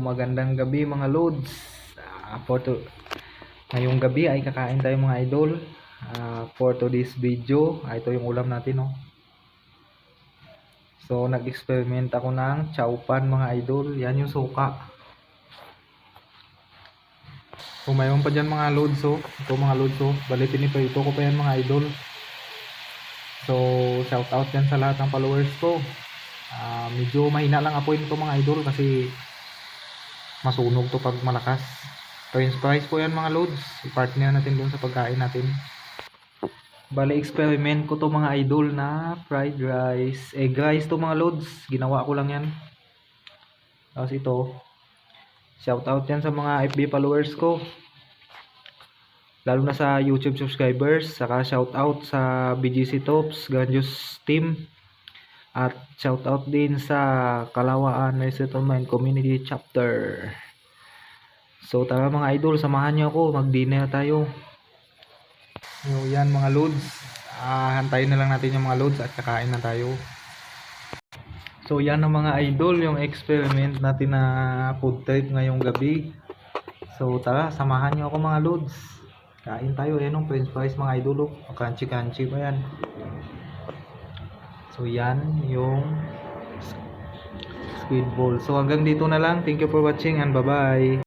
magandang gabi mga loads. Ngayong gabi ay kakain tayo mga idol. For today's video, ito yung ulam natin, no. So nag-experiment ako ng chowpan mga idol. Yan yung suka. So mayroon pa dyan mga loads, oh. Ito mga loads, oh. Bali piniprito ko pa yan mga idol. So shout out yan sa lahat ng followers ko. Medyo mahina lang apoy nito mga idol kasi masunog to pag malakas. French fries po yan mga loads. I-partner natin doon sa pagkain natin. Bali experiment ko to mga idol na fried rice. Egg rice to mga loads. Ginawa ko lang yan. Tapos ito, shout out yan sa mga FB followers ko, lalo na sa YouTube subscribers. Saka shout out sa BGC Tops, Ganjus Team. At shout out din sa Kalawaan Resettlement Community Chapter. So tara mga idol, samahan nyo ako, mag-dinner tayo. So yan mga loads, hantayin na lang natin yung mga loads at kakain na tayo. So yan ang mga idol, yung experiment natin na food trip ngayong gabi. So tara, samahan nyo ako mga loads. Kain tayo, yan yung french fries mga idol, oh. Crunchy crunchy pa yan. So yan yung squid ball. So hanggang dito na lang. Thank you for watching and bye bye.